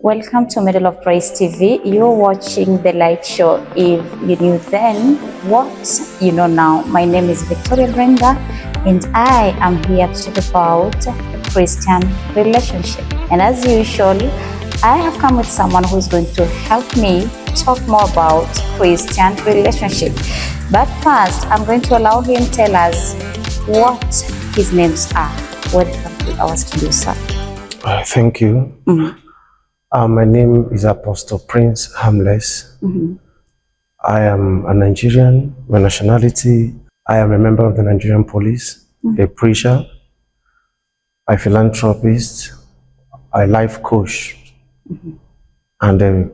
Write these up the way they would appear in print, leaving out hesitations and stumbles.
Welcome to Middle of Praise TV. You're watching The Light Show. If you knew then, what you know now. My name is Victoria Brenga, and I am here to talk about Christian relationship. And as usual, I have come with someone who's going to help me talk more about Christian relationship. But first, I'm going to allow him to tell us what his names are. Welcome to our studio, sir. Thank you. My name is Apostle Prince Harmless. I am a Nigerian. My nationality, I am a member of the Nigerian police, a preacher, a philanthropist, a life coach, and a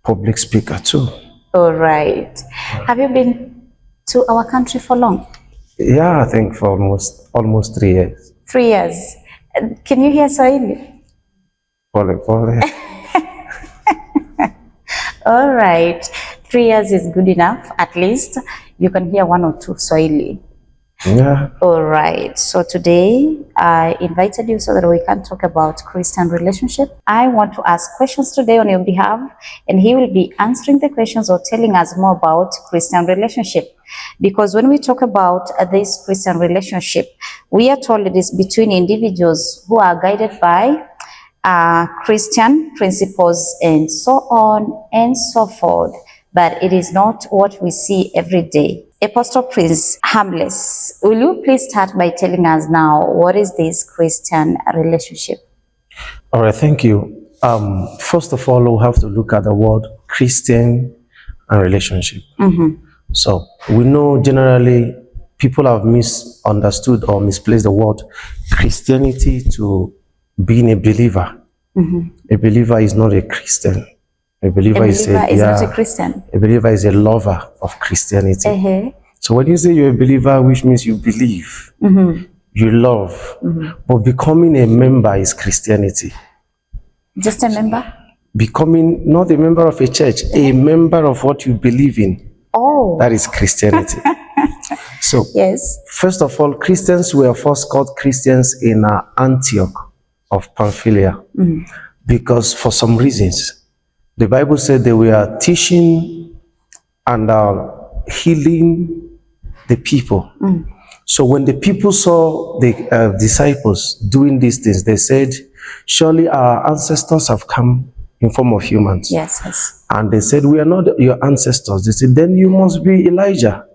public speaker too. All right. Have you been to our country for long? Yeah, I think for almost 3 years. 3 years. Can you hear Swahili? Pole. All right. 3 years is good enough. At least you can hear 1 or 2 Swahili. Yeah. All right. So today I invited you so that we can talk about Christian relationship. I want to ask questions today on your behalf, and he will be answering the questions or telling us more about Christian relationship. Because when we talk about this Christian relationship, we are told it is between individuals who are guided by Christian principles and so on and so forth. But it is not what we see every day. Apostle Prince Harmless, will you please start by telling us now what is this Christian relationship? All right, thank you. First of all, we'll have to look at the word Christian and relationship. So we know generally people have misunderstood or misplaced the word Christianity to being a believer. A believer is not a Christian. A believer is not a Christian. A believer is a lover of Christianity. So when you say you're a believer, which means you believe, you love, but becoming a member is Christianity. Just a member? Becoming not a member of a church, a member of what you believe in. Oh. That is Christianity. So, yes. First of all, Christians were first called Christians in Antioch of Pamphylia because for some reasons, the Bible said they were teaching and healing the people. So when the people saw the disciples doing these things, they said, surely our ancestors have come in form of humans. Yes. And they said, we are not your ancestors. They said, then you must be Elijah.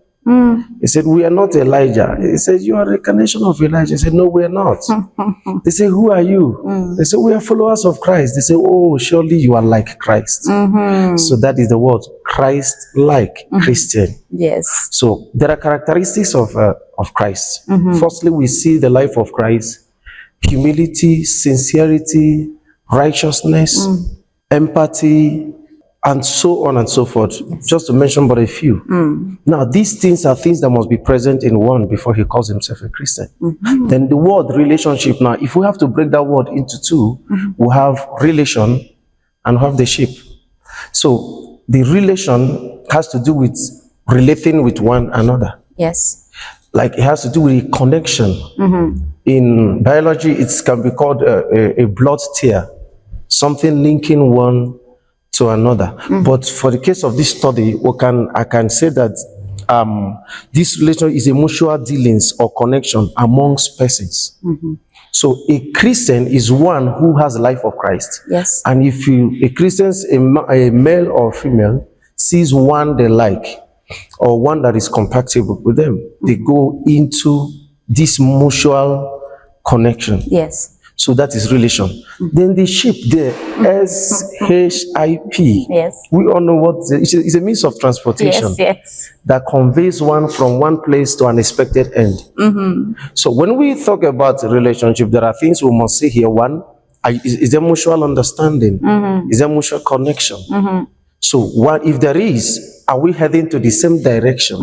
He said, we are not Elijah. He said, you are a reincarnation of Elijah. He said, no, we are not. They said, who are you? They said, we are followers of Christ. They said, oh, surely you are like Christ. So that is the word, Christ-like Christian. Yes. So there are characteristics of Christ. Firstly, we see the life of Christ: humility, sincerity, righteousness, empathy, and so on and so forth, just to mention but a few. Now, these things are things that must be present in one before he calls himself a Christian. Then the word relationship, now, if we have to break that word into two, we have relation and we have the ship. So the relation has to do with relating with one another. Yes. Like it has to do with a connection. In biology, it can be called a blood tear, something linking one to another. But for the case of this study, I can say that this relation is a mutual dealings or connection amongst persons. So a Christian is one who has the life of Christ. Yes. And if a Christian, a male or female, sees one they like or one that is compatible with them, they go into this mutual connection. Yes. So that is relation. Then the ship there, SHIP. Yes. We all know what it's a means of transportation. Yes. That conveys one from one place to an expected end. So when we talk about a relationship, there are things we must say here. One, is there mutual understanding? Is there mutual connection? So what if there is? are we heading to the same direction?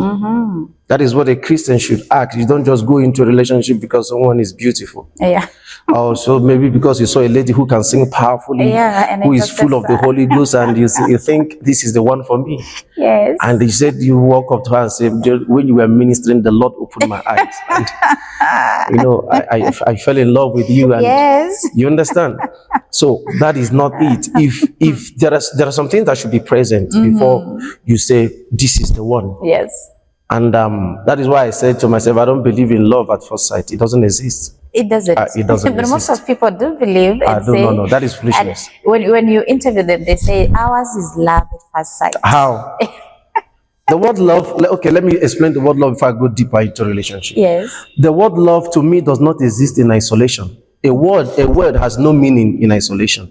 That is what a Christian should ask. You don't just go into a relationship because someone is beautiful. Yeah. Or so maybe because you saw a lady who can sing powerfully, Yeah, and who it is just full of the says, Holy Ghost, and you think this is the one for me. Yes. And he said you walk up to her and say, when you were ministering, the Lord opened my eyes. And, I fell in love with you. And Yes. you understand? So that is not it. If there are some things that should be present before you say this is the one. Yes. And that is why I said to myself, I don't believe in love at first sight. It doesn't exist. It doesn't. It doesn't But most exist. of people do believe and say. No, that is foolishness. And when you interview them, they say ours is love at first sight. How? The word love, okay, let me explain the word love before I go deeper into relationship. Yes. The word love to me does not exist in isolation. A word has no meaning in isolation.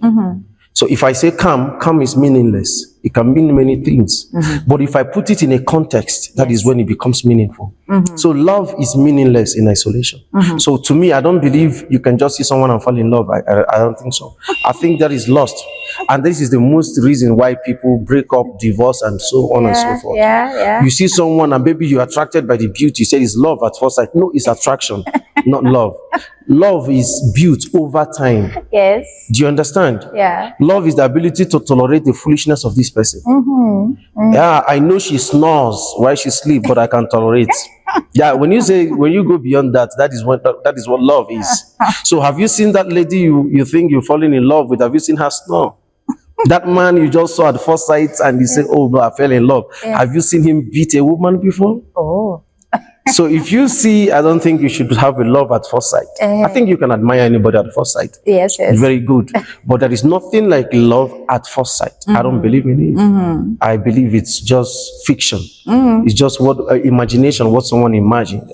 So if I say come is meaningless. It can mean many things. But if I put it in a context, that is when it becomes meaningful. So love is meaningless in isolation. So to me, I don't believe you can just see someone and fall in love. I don't think so. I think that is lost. And this is the most reason why people break up, divorce, and so on and so forth. Yeah. You see someone and maybe you're attracted by the beauty. You say it's love at first sight. No, it's attraction, not love. Love is built over time. Yes. Do you understand? Yeah. Love is the ability to tolerate the foolishness of this person. Yeah, I know she snores while she sleeps, but I can tolerate. Yeah, when you go beyond that, that is what love is. So have you seen that lady you think you're falling in love with? Have you seen her snore? That man you just saw at first sight and you say, oh no, I fell in love. Have you seen him beat a woman before? Oh. So if you see, I don't think you should have a love at first sight. I think you can admire anybody at first sight. Yes. Very good. But there is nothing like love at first sight. I don't believe in it. I believe it's just fiction. It's just what imagination, what someone imagined.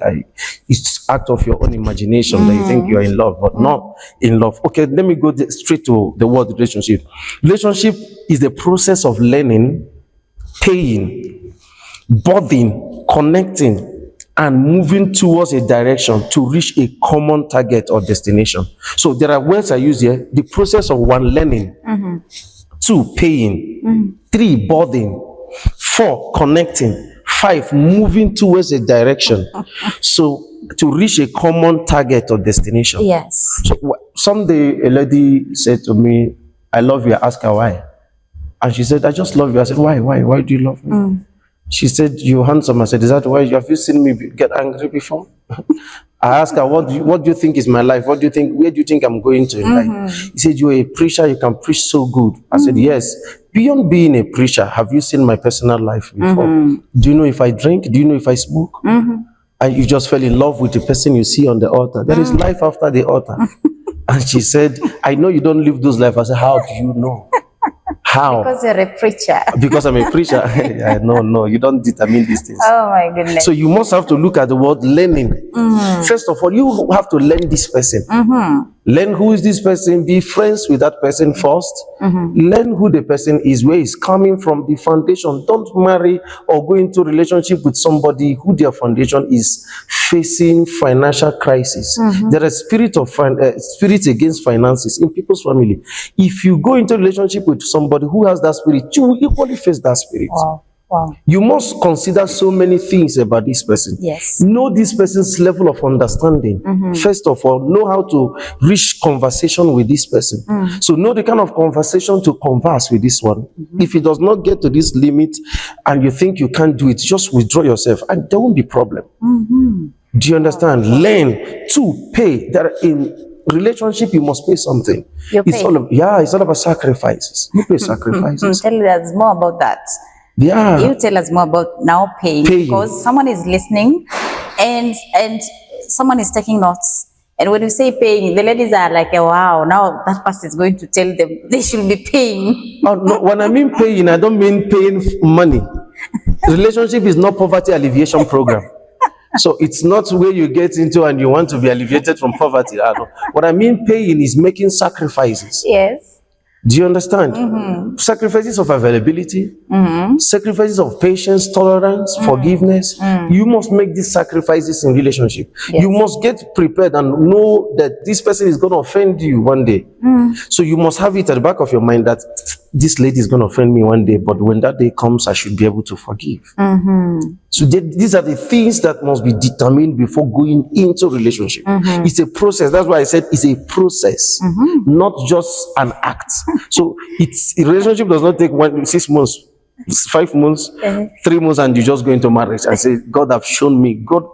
It's act of your own imagination that you think you're in love, but not in love. Okay, let me go straight to the word relationship. Relationship is the process of learning, paying, bonding, connecting, and moving towards a direction to reach a common target or destination. So there are words I use here. The process of 1, learning. 2, paying. 3, bonding. 4, connecting. 5, moving towards a direction. So to reach a common target or destination. Yes. So someday a lady said to me, I love you. I asked her why. And she said, I just love you. I said, why? Why do you love me? She said, you're handsome. I said, is that why? Have you seen me get angry before? I asked her, what do you think is my life? Where do you think I'm going to in life? He said, you're a preacher, you can preach so good. I said, yes. Beyond being a preacher, have you seen my personal life before? Do you know if I drink? Do you know if I smoke? And you just fell in love with the person you see on the altar. There is life after the altar. And she said, I know you don't live those life. I said, how do you know? How? Because you're a preacher. Because I'm a preacher. No, you don't determine these things. Oh my goodness. So you must have to look at the word learning. First of all, you have to learn this person. Learn who is this person. Be friends with that person first. Learn who the person is, where he's coming from, the foundation. Don't marry or go into relationship with somebody who their foundation is facing financial crisis. There is spirit against finances in people's family. If you go into a relationship with somebody who has that spirit, you will equally face that spirit. Wow. You must consider so many things about this person. Yes. Know this person's level of understanding. First of all, know how to reach conversation with this person. So know the kind of conversation to converse with this one. If it does not get to this limit and you think you can't do it, just withdraw yourself and there won't be problem. Do you understand? Learn to pay. That in relationship, you must pay something. It's all about sacrifices. You pay sacrifices. Tell us more about that. Yeah. You tell us more about now paying. Because someone is listening and someone is taking notes. And when you say paying, the ladies are like, wow, now that person is going to tell them they should be paying. Oh, no, when I mean paying, I don't mean paying money. Relationship is not poverty alleviation program. So it's not where you get into and you want to be alleviated from poverty. What I mean paying is making sacrifices. Yes. Do you understand? Sacrifices of availability, sacrifices of patience, tolerance, forgiveness. You must make these sacrifices in relationship. Yes. You must get prepared and know that this person is going to offend you one day. So you must have it at the back of your mind that this lady is going to offend me one day, but when that day comes, I should be able to forgive. So these are the things that must be determined before going into relationship. It's a process. That's why I said it's a process, not just an act. So a relationship does not take 6 months, 5 months, 3 months, and you just go into marriage and say, God have shown me. God,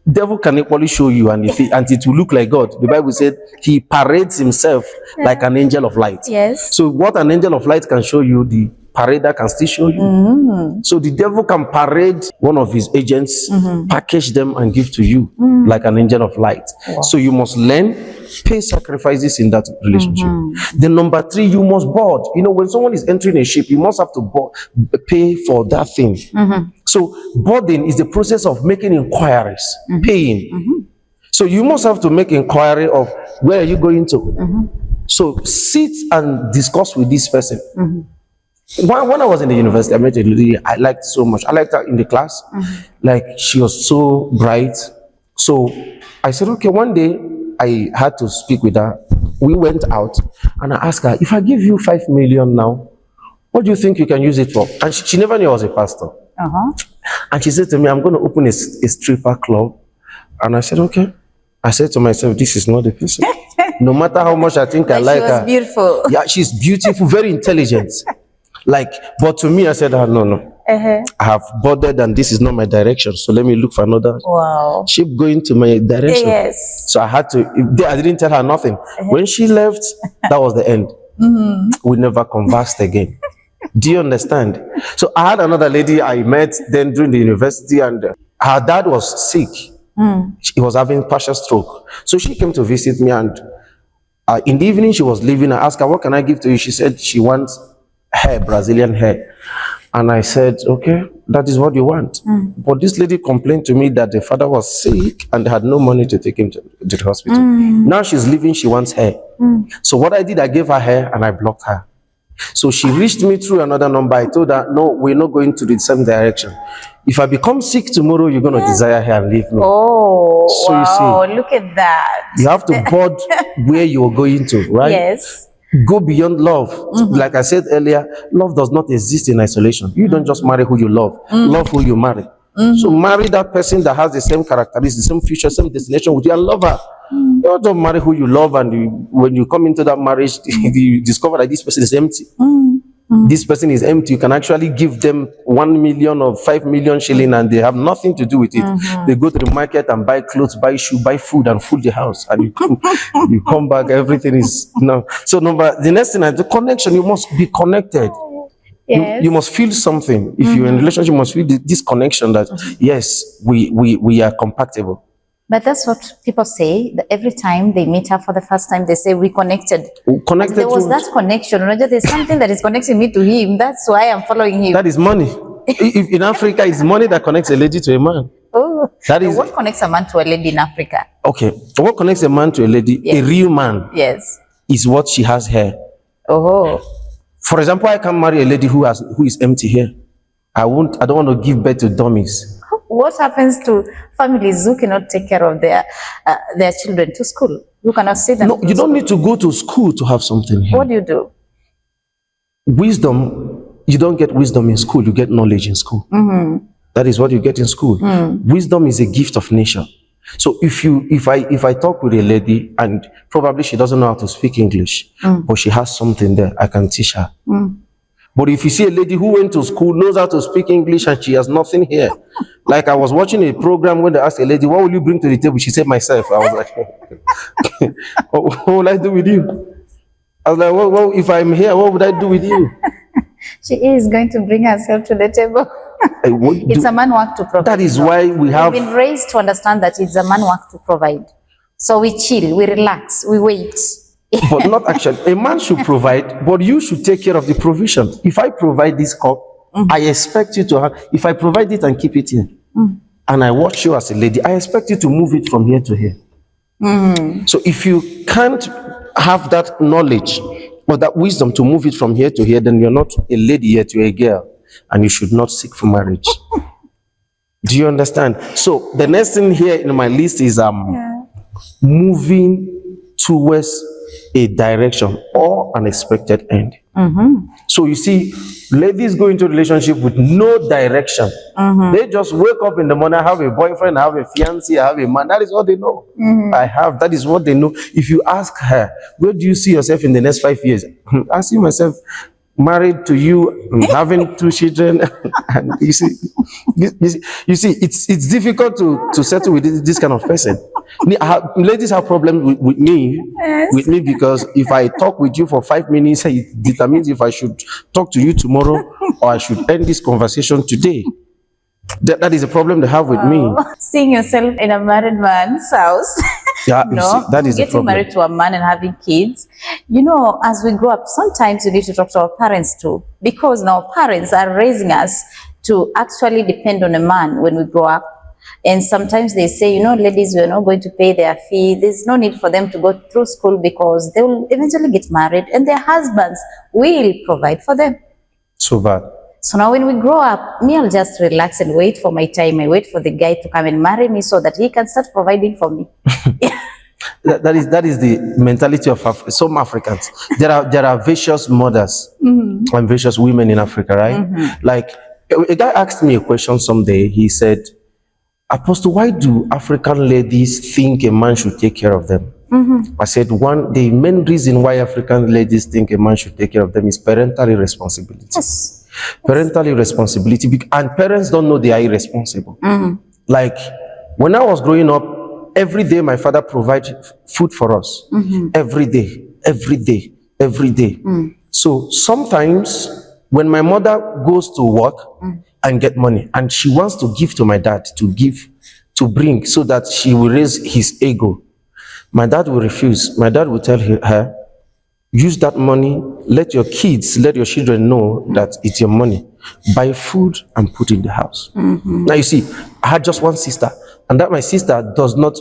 devil can equally show you, and it will look like God. The Bible said he parades himself like an angel of light. Yes. So what an angel of light can show you, the parader can still show you. So the devil can parade one of his agents, package them and give to you like an angel of light. Wow. So you must learn, pay sacrifices in that relationship. Then number 3, you must board. You know, when someone is entering a ship, you must have to pay for that thing. So boarding is the process of making inquiries, paying. So you must have to make inquiry of where are you going to. So sit and discuss with this person. When I was in the university, I met a lady I liked so much. I liked her in the class. Like, she was so bright. So I said, okay, one day I had to speak with her. We went out and I asked her, if I give you 5 million now, what do you think you can use it for? And she never knew I was a pastor. And she said to me, I'm going to open a stripper club. And I said, okay. I said to myself, this is not the person. No matter how much I think I like her. She was beautiful. Yeah, she's beautiful, very intelligent. Like, but to me, I said, no. I have boarded and this is not my direction. So let me look for another ship going to my direction. Yes. So I had to, I didn't tell her nothing. When she left, that was the end. We never conversed again. Do you understand? So I had another lady I met then during the university, and her dad was sick. He was having partial stroke. So she came to visit me, and in the evening she was leaving. I asked her, what can I give to you? She said she wants hair, Brazilian hair. And I said, okay, that is what you want. But this lady complained to me that the father was sick and they had no money to take him to the hospital. Now she's leaving, she wants hair. So what I did, I gave her hair and I blocked her. So she reached me through another number. I told her, no, we're not going to the same direction. If I become sick tomorrow, you're going to desire hair and leave me. Oh, so wow, you see, look at that. You have to board where you're going to, right? Yes. Go beyond love. Like I said earlier, love does not exist in isolation. You don't just marry who you love. Love who you marry. So marry that person that has the same characteristics, the same future, same destination with you, and love her. You don't marry who you love, and when you come into that marriage, you discover that this person is empty. This person is empty. You can actually give them 1 million or 5 million shilling and they have nothing to do with it. They go to the market and buy clothes, buy shoes, buy food, and food the house. And you come back, everything is So the next thing is the connection. You must be connected. Yes. You must feel something. If you're in a relationship, you must feel this connection that yes, we are compatible. But that's what people say, that every time they meet up for the first time, they say, we connected. Connected. There was that connection. There's something that is connecting me to him. That's why I'm following him. That is money. If in Africa, it's money that connects a lady to a man. Oh, that is what connects a man to a lady in Africa? Okay. What connects a man to a lady? Yes. A real man. Yes. Is what she has hair. Oh. For example, I can marry a lady who is empty hair. I don't want to give birth to dummies. What happens to families who cannot take care of their children to school? Who cannot see them? No, you don't need to go to school to have something here. What do you do? Wisdom, you don't get wisdom in school, you get knowledge in school. That is what you get in school. Wisdom is a gift of nature. So if I talk with a lady and probably she doesn't know how to speak English, but she has something there, I can teach her. But if you see a lady who went to school, knows how to speak English, and she has nothing here. Like I was watching a program when they asked a lady, what will you bring to the table? She said, myself. I was like, what will I do with you? I was like, well, if I'm here, what would I do with you? She is going to bring herself to the table. It's a man work to provide. That is why we've been raised to understand that it's a man work to provide. So we chill, we relax, we wait. But not actually. A man should provide, but you should take care of the provision. If I provide this cup, I expect you to have, if I provide it and keep it here, and I watch you as a lady, I expect you to move it from here to here. So if you can't have that knowledge or that wisdom to move it from here to here, then you're not a lady yet, you're a girl, and you should not seek for marriage. Do you understand? So the next thing here in my list is moving towards a direction or an expected end. So you see, ladies go into a relationship with no direction. They just wake up in the morning, have a boyfriend, have a fiancé, have a man. That is all they know. That is what they know. If you ask her, where do you see yourself in the next 5 years? I see myself married to you, having 2 children. And you see, it's difficult to settle with this kind of person. Ladies have problems with me, because if I talk with you for 5 minutes, it determines if I should talk to you tomorrow or I should end this conversation today. That is a problem they have with me. Seeing yourself in a married man's house. Yeah, you see, that is a getting problem. married to a man and having kids. You know, as we grow up, sometimes we need to talk to our parents too, because now parents are raising us to actually depend on a man when we grow up. And sometimes they say, you know, ladies, we're not going to pay their fee. There's no need for them to go through school because they will eventually get married and their husbands will provide for them. So bad. So now when we grow up, me, I'll just relax and wait for my time. I wait for the guy to come and marry me so that he can start providing for me. That is the mentality of some Africans. There are vicious mothers and vicious women in Africa, right? Like, a guy asked me a question someday. He said, Apostle, why do African ladies think a man should take care of them? I said, the main reason why African ladies think a man should take care of them is parental irresponsibility. Yes. Parental irresponsibility, and parents don't know they are irresponsible. Like, when I was growing up, every day my father provided food for us. Every day. So sometimes when my mother goes to work and get money and she wants to give to my dad, to bring so that she will raise his ego, my dad will refuse. My dad will tell her, use that money, let your children know that it's your money. Buy food and put in the house. Now you see, I had just one sister, and that my sister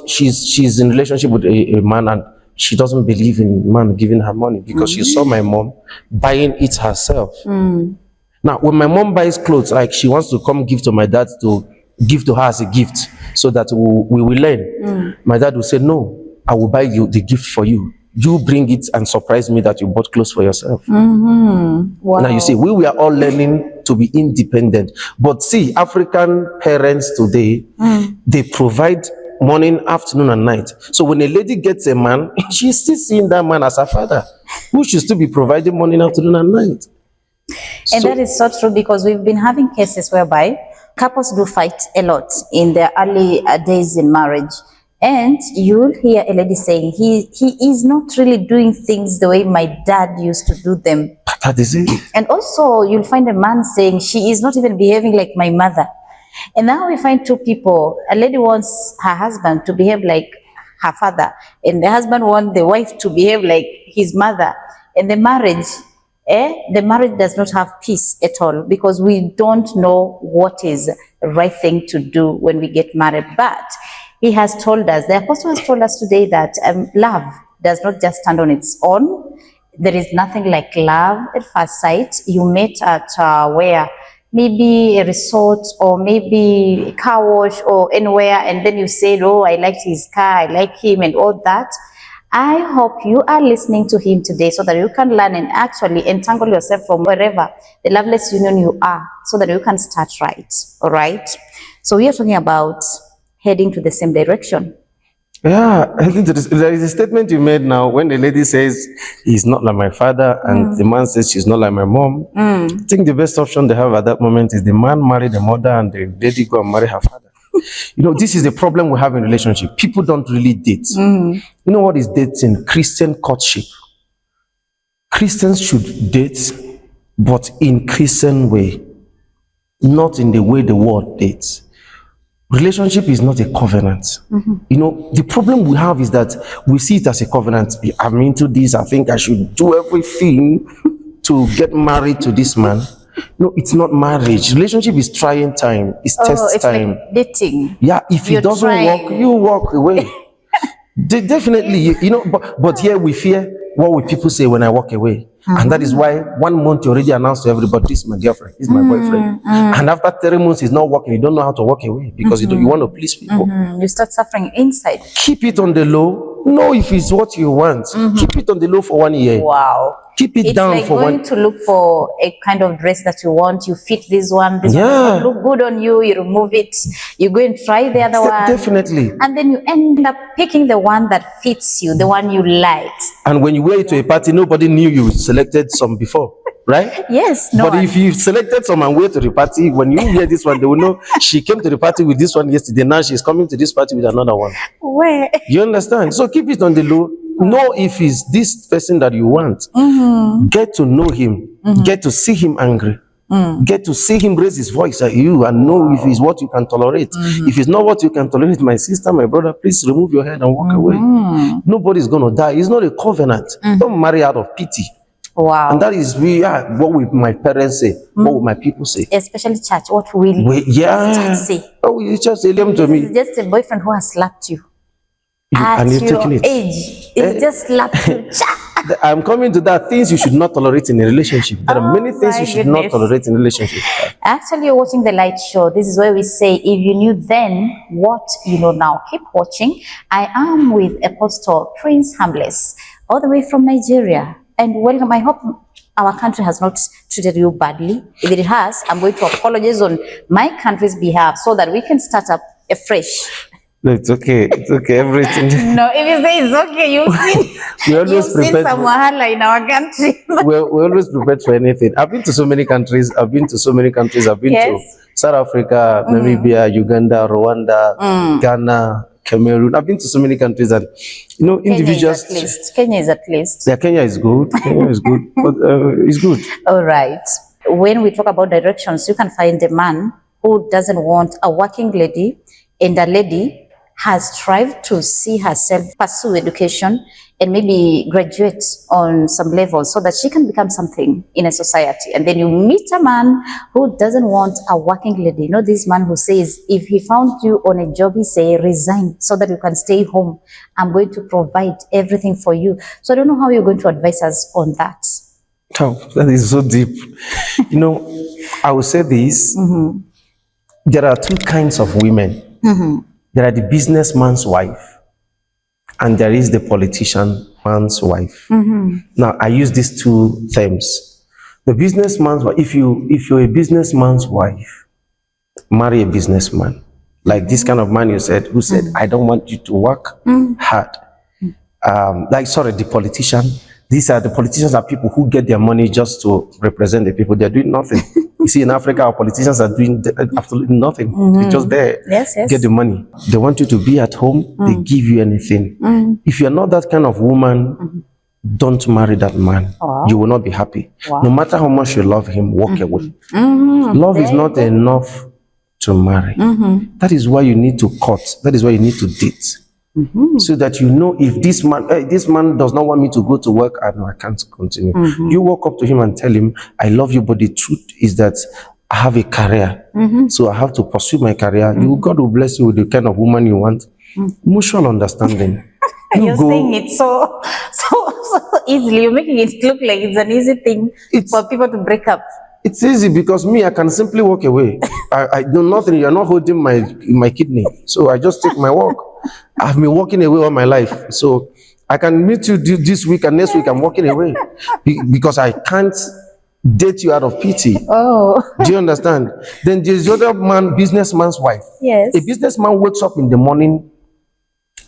she's in relationship with a man, and she doesn't believe in man giving her money because she saw my mom buying it herself. Now, when my mom buys clothes, like she wants to come give to my dad to give to her as a gift so that we will learn. My dad will say, no, I will buy you the gift for you. You bring it and surprise me that you bought clothes for yourself. Wow. Now you see, we are all learning to be independent. But see, African parents today, they provide morning, afternoon, and night. So when a lady gets a man, she's still seeing that man as her father, who should still be providing morning, afternoon, and night. And that is so true, because we've been having cases whereby couples do fight a lot in their early days in marriage. And you'll hear a lady saying, he is not really doing things the way my dad used to do them. That is it. And also you'll find a man saying, she is not even behaving like my mother. And now we find two people. A lady wants her husband to behave like her father, and the husband wants the wife to behave like his mother. And the marriage does not have peace at all, because we don't know what is the right thing to do when we get married. But he has told us, the apostle has told us today that love does not just stand on its own. There is nothing like love at first sight. You met at where? Maybe a resort, or maybe a car wash, or anywhere, and then you said, oh, I liked his car, I like him, and all that. I hope you are listening to him today so that you can learn and actually entangle yourself from wherever the loveless union you are, so that you can start right. All right? So we are talking about heading to the same direction. Yeah, I think there is a statement you made now when the lady says he's not like my father, and the man says she's not like my mom. I think the best option they have at that moment is the man marry the mother and the lady go and marry her father. You know, this is the problem we have in relationship. People don't really date. You know what is dating? Christian courtship. Christians should date, but in Christian way, not in the way the world dates. Relationship is not a covenant. You know, the problem we have is that we see it as a covenant. I'm into this, I think I should do everything to get married to this man. No, it's not marriage. Relationship is trying time. It's test time. Like dating. Yeah, if it doesn't work, you walk away. Definitely, you know, but here we fear, what will people say when I walk away? And that is why 1 month you already announced to everybody, this is my girlfriend, this is my boyfriend. And after 3 months it's not working, you don't know how to walk away because you want to please people. You start suffering inside. Keep it on the low. know if it's what you want. Keep it on the low for 1 year. Wow. Keep it It's down like for going one. to look for a kind of dress that you want. You fit this one does Yeah. not look good on you. You remove it. You go and try the other one. Definitely. And then you end up picking the one that fits you, the one you liked. And when you wear it to a party, nobody knew you selected some before, right? Yes, no. But if you selected some and wear to the party, when you hear this one, they will know she came to the party with this one yesterday. Now she's coming to this party with another one. Where? You understand? So keep it on the low. Know if it's this person that you want. Get to know him. Get to see him angry. Get to see him raise his voice at you and know if it's what you can tolerate. If it's not what you can tolerate, my sister, my brother, please remove your head and walk away. Nobody's going to die. It's not a covenant. Don't marry out of pity. Wow. And that is what will my parents say? What will my people say? Especially church. What will church say? Oh, you just say them to me. It's just a boyfriend who has slapped you. And you've taken it. Age. It's just slapped you. I'm coming to that. Things you should not tolerate in a relationship. There are many things my you should not goodness. tolerate in a relationship. Actually, you're watching The Light Show. This is where we say, if you knew then, what you know now. Keep watching. I am with Apostle Prince Harmless, all the way from Nigeria. And welcome. I hope our country has not treated you badly. If it has, I'm going to apologize on my country's behalf so that we can start up afresh. No, it's okay. It's okay. Everything. No, if you say it's okay, you've We always seen prepared. some wahala in our country. We're always prepared for anything. I've been to so many countries. I've been to Yes. South Africa, Namibia, Uganda, Rwanda, Ghana, Cameroon. I've been to so many countries that, individuals. Kenya is at least. Yeah, Kenya is good. Kenya is good. But it's good. All right. When we talk about directions, you can find a man who doesn't want a working lady, and a lady has strived to see herself pursue education and maybe graduate on some level so that she can become something in a society. And then you meet a man who doesn't want a working lady. You know, this man who says, if he found you on a job, he say, resign so that you can stay home. I'm going to provide everything for you. So I don't know how you're going to advise us on that. Oh, that is so deep. I will say this. There are two kinds of women. There are the businessman's wife, and there is the politician man's wife. Now, I use these two terms. The businessman's wife, if you're a businessman's wife, marry a businessman. Like this kind of man who said, I don't want you to work hard. The politician. These are the politicians are people who get their money just to represent the people. They're doing nothing. You see, in Africa, our politicians are doing absolutely nothing. They're just there, get the money. They want you to be at home. They give you anything. If you're not that kind of woman, don't marry that man. You will not be happy. No matter how much you love him, walk away. Love is not enough to marry. That is why you need to court. That is why you need to date. So that you know if this man does not want me to go to work, I can't continue. You walk up to him and tell him, I love you, but the truth is that I have a career. So I have to pursue my career. God will bless you with the kind of woman you want. Mutual understanding. You're saying it so easily. You're making it look like it's an easy thing for people to break up. It's easy because I can simply walk away. I do nothing. You're not holding my kidney. So I just take my walk. I've been walking away all my life. So I can meet you this week and next week I'm walking away. Because I can't date you out of pity. Oh. Do you understand? Then there's the other man, businessman's wife. Yes. A businessman wakes up in the morning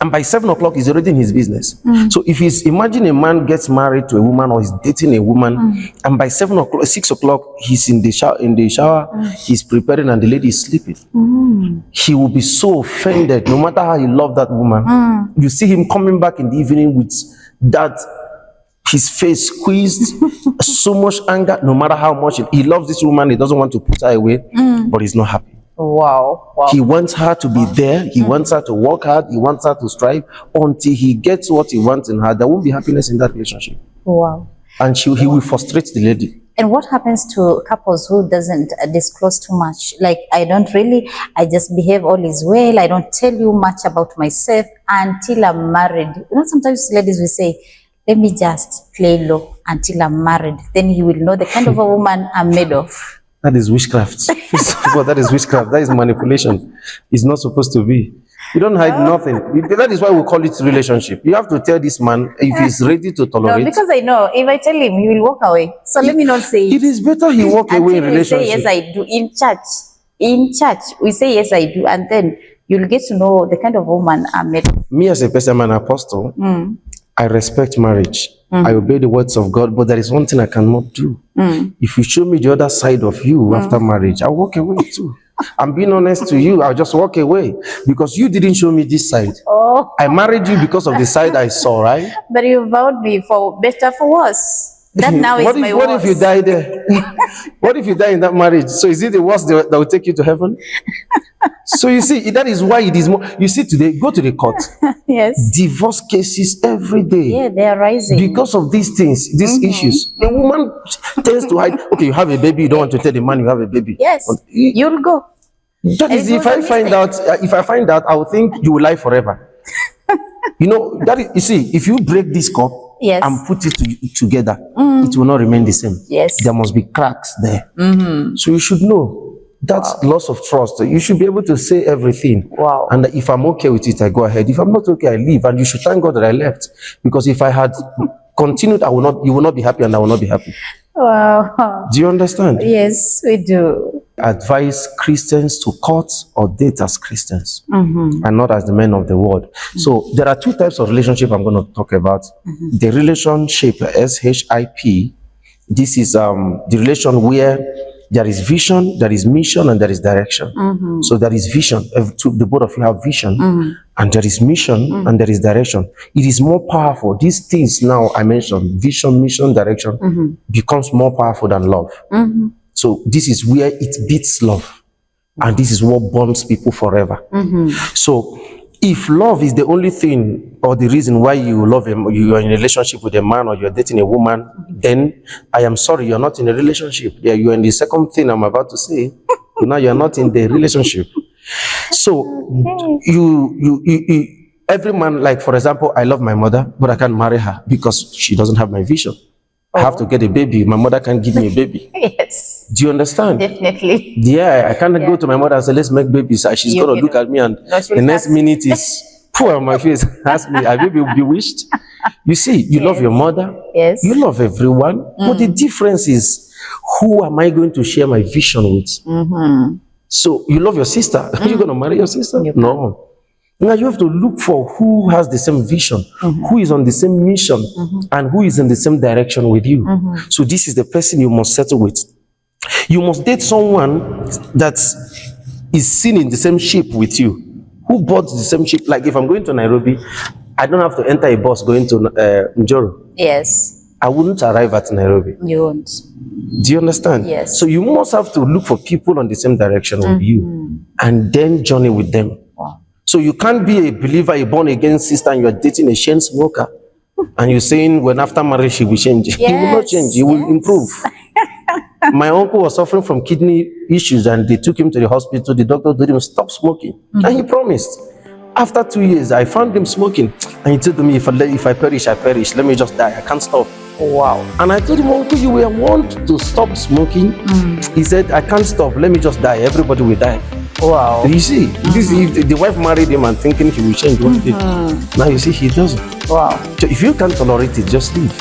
and by 7 o'clock he's already in his business. So if imagine a man gets married to a woman or he's dating a woman and by 6 o'clock he's in the shower, he's preparing and the lady is sleeping. He will be so offended no matter how he loved that woman. You see him coming back in the evening with that, his face squeezed, so much anger, no matter how much he loves this woman, he doesn't want to put her away, but he's not happy. Wow. He wants her to be there. He wants her to work hard. He wants her to strive until he gets what he wants in her. There won't be happiness in that relationship. Wow. And he will frustrate the lady. And what happens to couples who doesn't disclose too much? Like, I just behave all is well. I don't tell you much about myself until I'm married. Sometimes ladies will say, let me just play low until I'm married. Then he will know the kind of a woman I'm made of. That is witchcraft. That is witchcraft. That is manipulation. It's not supposed to be. You don't hide nothing. That is why we call it relationship. You have to tell this man if he's ready to No, tolerate. because I know if I tell him, he will walk away. So let me not say It is better he walk away in Until we say relationship. yes, I do in church. In church, we say yes, I do, and then you'll get to know the kind of woman I'm met. Me as a person, I'm an apostle. I respect marriage. I obey the words of God, but there is one thing I cannot do. If you show me the other side of you after marriage, I'll walk away too. I'm being honest to you. I'll just walk away because you didn't show me this side. Oh, I married you because of the side I saw, right? but you vowed me for better, for worse. That now is what if, my what worst. if you die there? What if you die in that marriage? So is it the worst that will take you to heaven? So you see, that is why it is more. You see, today, go to the court. Yes. Divorce cases every day. Yeah, they are rising. Because of these things, these issues. The woman tends to hide. Okay, you have a baby, you don't want to tell the man you have a baby. Yes, But you'll go. that is, it if was a I find mistake. out, I will think you will lie forever. You know, that is, you see, if you break this cup Yes. and put it together, it will not remain the same. Yes. There must be cracks there. So you should know. That's loss of trust. You should be able to say everything. Wow. And if I'm okay with it, I go ahead. If I'm not okay, I leave. And you should thank God that I left. Because if I had continued, you will not be happy and I will not be happy. Wow. Do you understand? Yes, we do. Advise Christians to court or date as Christians and not as the men of the world. So there are two types of relationship I'm going to talk about. The relationship SHIP. This is the relation where there is vision, there is mission, and there is direction. So there is vision. The both of you have vision, and there is mission, and there is direction. It is more powerful. These things now I mentioned, vision, mission, direction, becomes more powerful than love. So this is where it beats love. And this is what bonds people forever. So if love is the only thing or the reason why you love him, you are in a relationship with a man or you're dating a woman, then I am sorry, you're not in a relationship. Yeah, you're in the second thing I'm about to say. Now you're not in the relationship. So you every man, like for example, I love my mother, but I can't marry her because she doesn't have my vision. I have to get a baby. My mother can't give me a baby. Yes, Do you understand? definitely. Yeah, I can't go to my mother and say, let's make babies. She's You going to look cannot. at me and No, she the will next ask. minute is poor on my face. Ask me, have you been bewitched? You see, you love your mother. Yes. You love everyone. But the difference is, who am I going to share my vision with? So you love your sister. Are you going to marry your sister? No. Now you have to look for who has the same vision, who is on the same mission, and who is in the same direction with you. So this is the person you must settle with. You must date someone that is seen in the same ship with you, who bought the same ship. Like if I'm going to Nairobi, I don't have to enter a bus going to Njoro. Yes, I wouldn't arrive at Nairobi. you won't. Do you understand? Yes. So you must have to look for people on the same direction with you and then journey with them. Wow. So you can't be a believer, a born again sister, and you're dating a chain smoker. And you're saying when after marriage she will change. He will not change, he will improve. My uncle was suffering from kidney issues and they took him to the hospital. The doctor told him, stop smoking. And he promised. After 2 years, I found him smoking. And he said to me, if I perish, I perish. Let me just die. I can't stop. Wow. And I told him, uncle, you were warned to stop smoking. He said, I can't stop. Let me just die. Everybody will die. Wow. You see, this if the wife married him and thinking he will change one day. Now you see, he doesn't. Wow. So if you can't tolerate it, just leave.